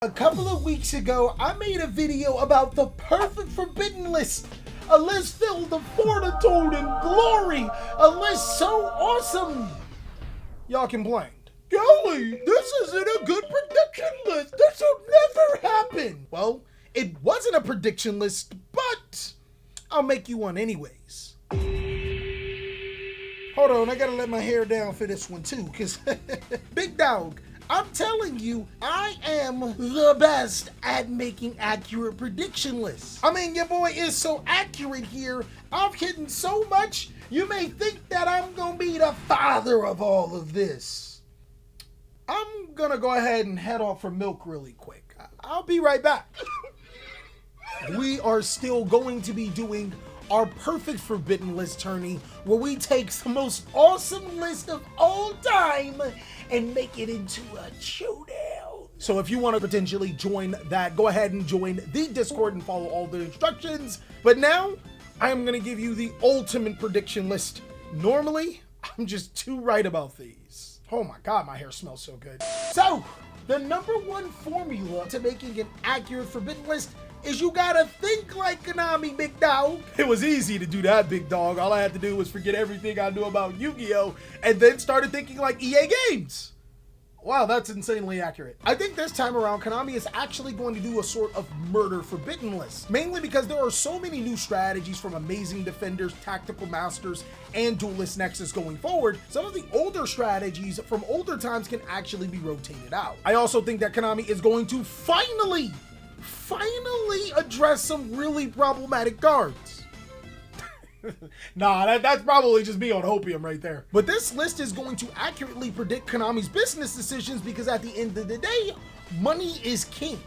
A couple of weeks ago, I made a video about the perfect forbidden list. A list filled with fortitude and glory. A list so awesome. Y'all complained. Golly, this isn't a good prediction list. This will never happen. Well, it wasn't a prediction list, but I'll make you one anyways. Hold on, I gotta let my hair down for this one too, because big dog, I'm telling you, I am the best at making accurate prediction lists. I mean, your boy is so accurate here. I've hidden so much, you may think that I'm gonna be the father of all of this. I'm gonna go ahead and head off for milk really quick. I'll be right back. We are still going to be doing our perfect forbidden list tourney, where we take the most awesome list of all time and make it into a showdown. So if you want to potentially join that, go ahead and join the Discord and follow all the instructions. But now I am going to give you the ultimate prediction list. Normally, I'm just too right about these. Oh my God, my hair smells so good. So the number one formula to making an accurate forbidden list is you gotta think like Konami, big dog. It was easy to do that, big dog. All I had to do was forget everything I knew about Yu-Gi-Oh! And then started thinking like EA Games. Wow, that's insanely accurate. I think this time around, Konami is actually going to do a sort of murder forbidden list. Mainly because there are so many new strategies from Amazing Defenders, Tactical Masters, and Duelist Nexus going forward. Some of the older strategies from older times can actually be rotated out. I also think that Konami is going to finally address some really problematic cards. Nah, that's probably just me on hopium right there. But this list is going to accurately predict Konami's business decisions, because at the end of the day, money is king.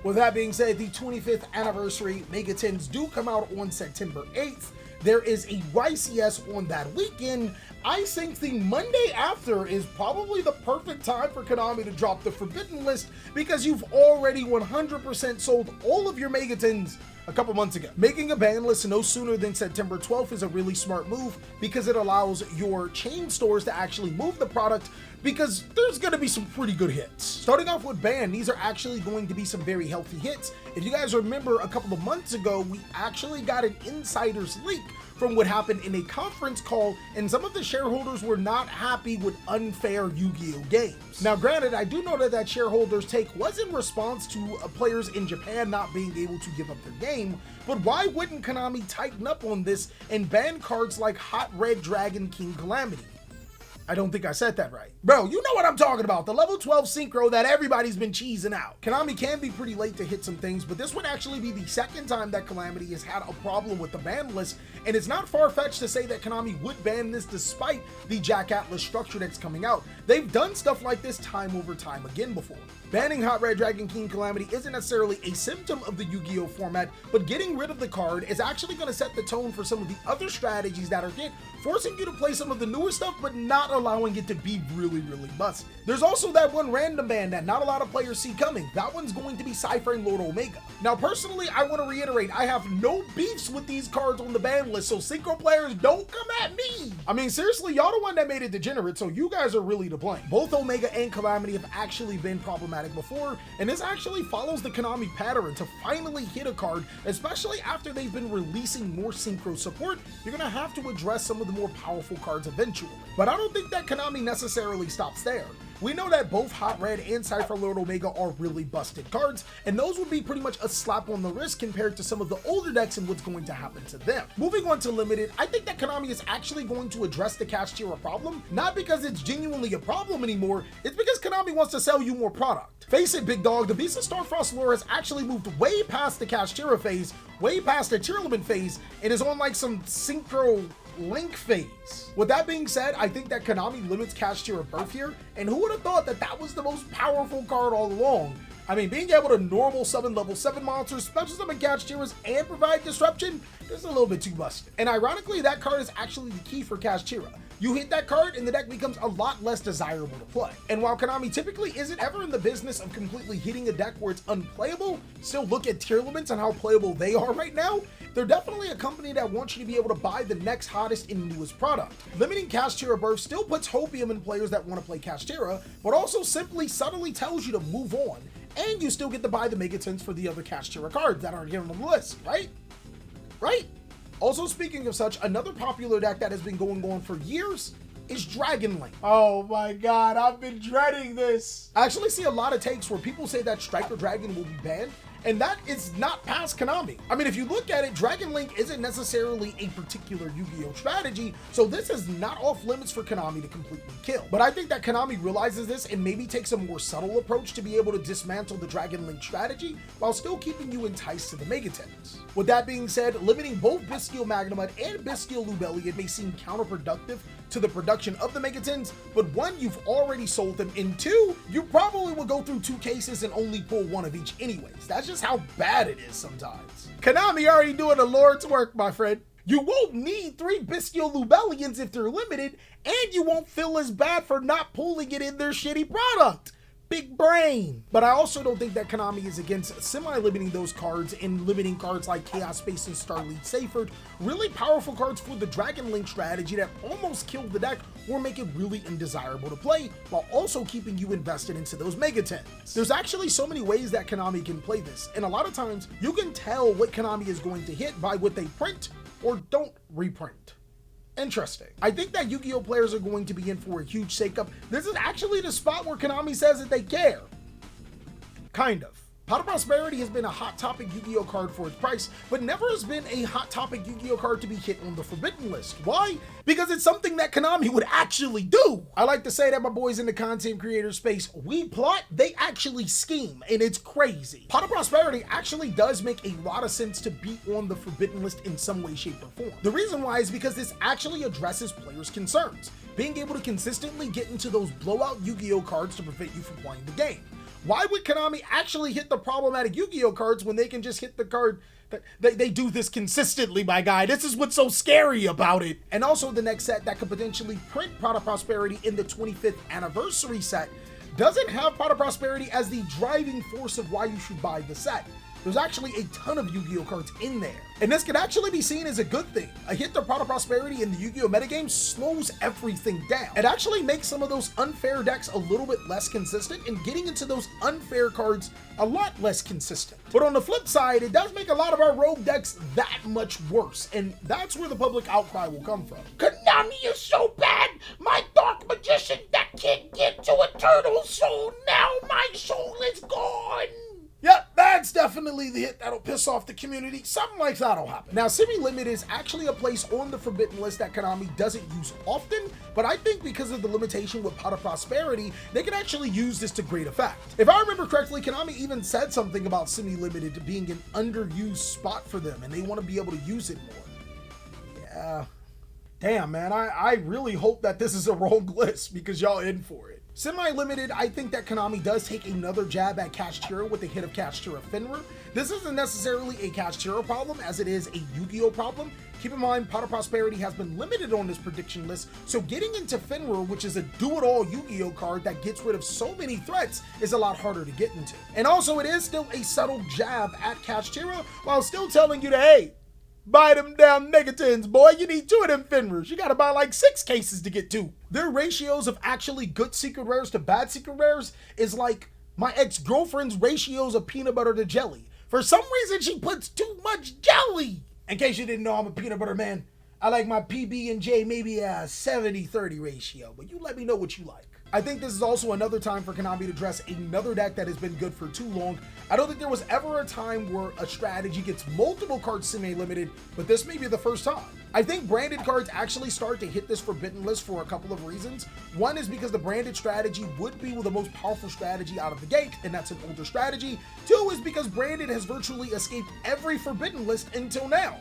With that being said, the 25th anniversary Mega 10s do come out on September 8th. There is a YCS on that weekend. I think the Monday after is probably the perfect time for Konami to drop the forbidden list, because you've already 100% sold all of your Mega 10s a couple months ago. Making a ban list no sooner than September 12th is a really smart move, because it allows your chain stores to actually move the product, because there's going to be some pretty good hits. Starting off with ban, these are actually going to be some very healthy hits. If you guys remember, a couple of months ago, we actually got an insider's leak from what happened in a conference call, and some of the shareholders were not happy with unfair Yu-Gi-Oh games. Now granted, I do know that that shareholders take was in response to players in Japan not being able to give up their game, but why wouldn't Konami tighten up on this and ban cards like Hot Red Dragon King Calamity? I don't think I said that right. Bro, you know what I'm talking about. The level 12 synchro that everybody's been cheesing out. Konami can be pretty late to hit some things, but this would actually be the second time that Calamity has had a problem with the ban list, and it's not far-fetched to say that Konami would ban this despite the Jack Atlas structure that's coming out. They've done stuff like this time over time again before. Banning Hot Red Dragon King Calamity isn't necessarily a symptom of the Yu-Gi-Oh format, but getting rid of the card is actually going to set the tone for some of the other strategies that are hit, forcing you to play some of the newer stuff, but not allowing it to be really busted. There's also that one random ban that not a lot of players see coming. That one's going to be Cypher and Lord Omega. Now personally, I want to reiterate, I have no beefs with these cards on the ban list, so synchro players don't come at me. I mean, seriously, y'all the one that made it degenerate, so you guys are really to blame. Both Omega and Calamity have actually been problematic before, and this actually follows the Konami pattern to finally hit a card, especially after they've been releasing more synchro support. You're gonna have to address some of the more powerful cards eventually. But I don't think that Konami necessarily stops there. We know that both Hot Red and Cypher Lord Omega are really busted cards, and those would be pretty much a slap on the wrist compared to some of the older decks and what's going to happen to them. Moving on to Limited, I think that Konami is actually going to address the Cash Tira problem, not because it's genuinely a problem anymore, it's because Konami wants to sell you more product. Face it, big dog, the Beast of Starfrost lore has actually moved way past the Cash Tira phase, way past the Tier Limit phase, and is on like some synchro Link phase. With that being said, I think that Konami limits Cash Tira Birth here, and who would have thought that that was the most powerful card all along? I mean, being able to normal summon level 7 monsters, special summon Cash Tiras, and provide disruption is a little bit too busted. And ironically, that card is actually the key for Cash Tira. You hit that card and the deck becomes a lot less desirable to play. And while Konami typically isn't ever in the business of completely hitting a deck where it's unplayable, still look at tier limits and how playable they are right now, they're definitely a company that wants you to be able to buy the next hottest and newest product. Limiting Cash Tira Birth still puts hopium in players that want to play Cash Tira, but also simply subtly tells you to move on and you still get to buy the Megatons for the other cash tier cards that aren't here on the list, right? Right? Also, speaking of such, another popular deck that has been going on for years is Dragon Link. Oh my god, I've been dreading this. I actually see a lot of takes where people say that Striker Dragon will be banned, and that is not past Konami. I mean, if you look at it, Dragon Link isn't necessarily a particular Yu-Gi-Oh strategy, so this is not off limits for Konami to completely kill. But I think that Konami realizes this and maybe takes a more subtle approach to be able to dismantle the Dragon Link strategy while still keeping you enticed to the Megatons. With that being said, limiting both Bestial Magnemite and Bestial Lubellion may seem counterproductive to the production of the Megatons, but one, you've already sold them, and two, you probably will go through 2 cases and only pull 1 of each anyways. That's just how bad it is sometimes. Konami already doing the Lord's work, my friend. You won't need 3 Bestial Lubellions if they're limited, and you won't feel as bad for not pulling it in their shitty product. Big brain. But I also don't think that Konami is against semi-limiting those cards and limiting cards like Chaos Space and Starlead Seyfried, really powerful cards for the Dragon Link strategy that almost killed the deck or make it really undesirable to play, while also keeping you invested into those Megatons. There's actually so many ways that Konami can play this, and a lot of times you can tell what Konami is going to hit by what they print or don't reprint. Interesting. I think that Yu-Gi-Oh players are going to be in for a huge shakeup. This is actually the spot where Konami says that they care. Kind of. Pot of Prosperity has been a hot topic Yu-Gi-Oh card for its price, but never has been a hot topic Yu-Gi-Oh card to be hit on the forbidden list. Why? Because it's something that Konami would actually do. I like to say that my boys in the content creator space, we plot, they actually scheme, and it's crazy. Pot of Prosperity actually does make a lot of sense to be on the forbidden list in some way, shape, or form. The reason why is because this actually addresses players' concerns, being able to consistently get into those blowout Yu-Gi-Oh cards to prevent you from playing the game. Why would Konami actually hit the problematic Yu-Gi-Oh cards when they can just hit the card that they do this consistently, my guy? This is what's so scary about it. And also the next set that could potentially print Pot of Prosperity in the 25th anniversary set doesn't have Pot of Prosperity as the driving force of why you should buy the set. There's actually a ton of Yu-Gi-Oh cards in there. And this could actually be seen as a good thing. A hit to Pot of Prosperity in the Yu-Gi-Oh metagame slows everything down. It actually makes some of those unfair decks a little bit less consistent and getting into those unfair cards a lot less consistent. But on the flip side, it does make a lot of our rogue decks that much worse. And that's where the public outcry will come from. Konami is so bad, my Dark Magician deck can't get to Eternal Soul. Now my soul is gone. Yep, that's definitely the hit that'll piss off the community. Something like that'll happen. Now, semi-limit is actually a place on the forbidden list that Konami doesn't use often, but I think because of the limitation with Pot of Prosperity, they can actually use this to great effect. If I remember correctly, Konami even said something about semi-limited being an underused spot for them, and they want to be able to use it more. Yeah. Damn, man, I really hope that this is a wrong list because y'all in for it. Semi-limited, I think that Konami does take another jab at Kashtira with the hit of Kashtira Fenrir. This isn't necessarily a Kashtira problem as it is a Yu-Gi-Oh problem. Keep in mind, Pot of Prosperity has been limited on this prediction list, so getting into Fenrir, which is a do-it-all Yu-Gi-Oh card that gets rid of so many threats, is a lot harder to get into. And also, it is still a subtle jab at Kashtira while still telling you to, hey, buy them damn Megatons, boy. You need 2 of them Fenrirs. You gotta buy like 6 cases to get 2. Their ratios of actually good secret rares to bad secret rares is like my ex-girlfriend's ratios of peanut butter to jelly. For some reason, she puts too much jelly. In case you didn't know, I'm a peanut butter man. I like my PB&J maybe a 70-30 ratio, but you let me know what you like. I think this is also another time for Konami to address another deck that has been good for too long. I don't think there was ever a time where a strategy gets multiple cards semi-limited, but this may be the first time. I think branded cards actually start to hit this forbidden list for a couple of reasons. One is because the branded strategy would be the most powerful strategy out of the gate, and that's an older strategy. 2 is because branded has virtually escaped every forbidden list until now.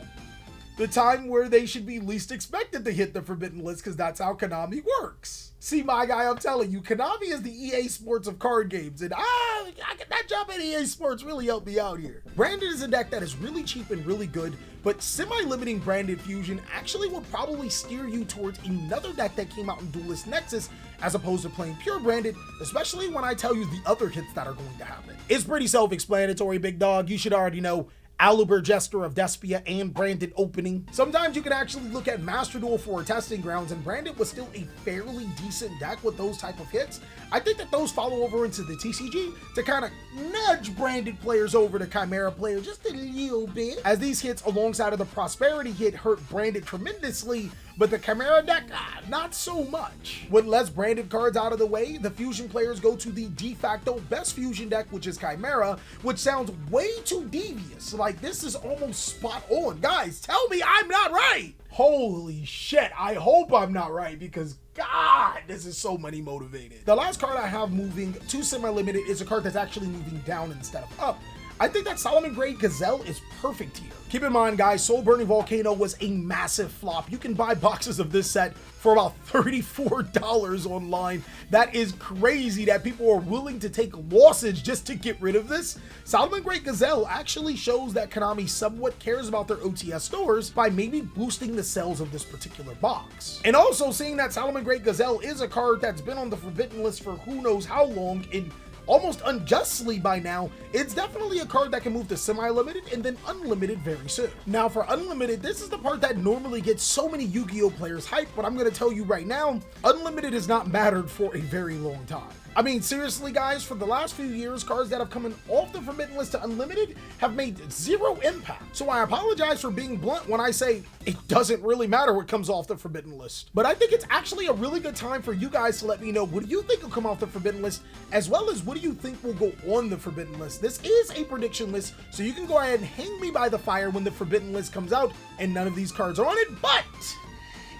The time where they should be least expected to hit the forbidden list, because that's how Konami works. See, my guy, I'm telling you, Konami is the EA Sports of card games, and that job at EA Sports really helped me out here. Branded is a deck that is really cheap and really good, but semi-limiting Branded Fusion actually will probably steer you towards another deck that came out in Duelist Nexus, as opposed to playing pure Branded, especially when I tell you the other hits that are going to happen. It's pretty self-explanatory, big dog. You should already know. Aluber Jester of Despia, and Branded Opening. Sometimes you can actually look at Master Duel for testing grounds, and Branded was still a fairly decent deck with those type of hits. I think that those follow over into the TCG to kind of nudge Branded players over to Chimera players just a little bit, as these hits alongside of the Prosperity hit hurt Branded tremendously, but the Chimera deck, not so much. With less Branded cards out of the way, the Fusion players go to the de facto best Fusion deck, which is Chimera, which sounds way too devious. Like, this is almost spot on. Guys, tell me I'm not right. Holy shit, I hope I'm not right, because God, this is so money motivated. The last card I have moving to semi-limited is a card that's actually moving down instead of up. I think that Solomon Grade Gazelle is perfect here. Keep in mind, guys, Soul Burning Volcano was a massive flop. You can buy boxes of this set for about $34 online. That is crazy that people are willing to take losses just to get rid of this. Solomon Grade Gazelle actually shows that Konami somewhat cares about their OTS stores by maybe boosting the sales of this particular box. And also seeing that Solomon Grade Gazelle is a card that's been on the forbidden list for who knows how long, and almost unjustly by now, it's definitely a card that can move to semi-limited and then unlimited very soon. Now for unlimited, this is the part that normally gets so many Yu-Gi-Oh players hyped, but I'm gonna tell you right now, unlimited has not mattered for a very long time. I mean, seriously guys, for the last few years, cards that have come in off the forbidden list to unlimited have made zero impact. So I apologize for being blunt when I say it doesn't really matter what comes off the forbidden list. But I think it's actually a really good time for you guys to let me know, what do you think will come off the forbidden list, as well as what do you think will go on the forbidden list. This is a prediction list, so you can go ahead and hang me by the fire when the forbidden list comes out and none of these cards are on it. But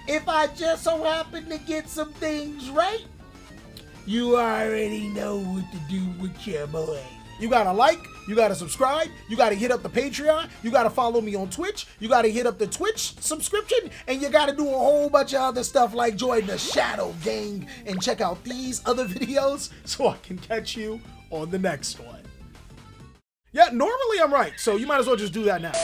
if I just so happen to get some things right, you already know what to do with your boy. You gotta like, you gotta subscribe, you gotta hit up the Patreon, you gotta follow me on Twitch, you gotta hit up the Twitch subscription, and you gotta do a whole bunch of other stuff like join the Shadow Gang and check out these other videos so I can catch you on the next one. Yeah, normally I'm right, so you might as well just do that now.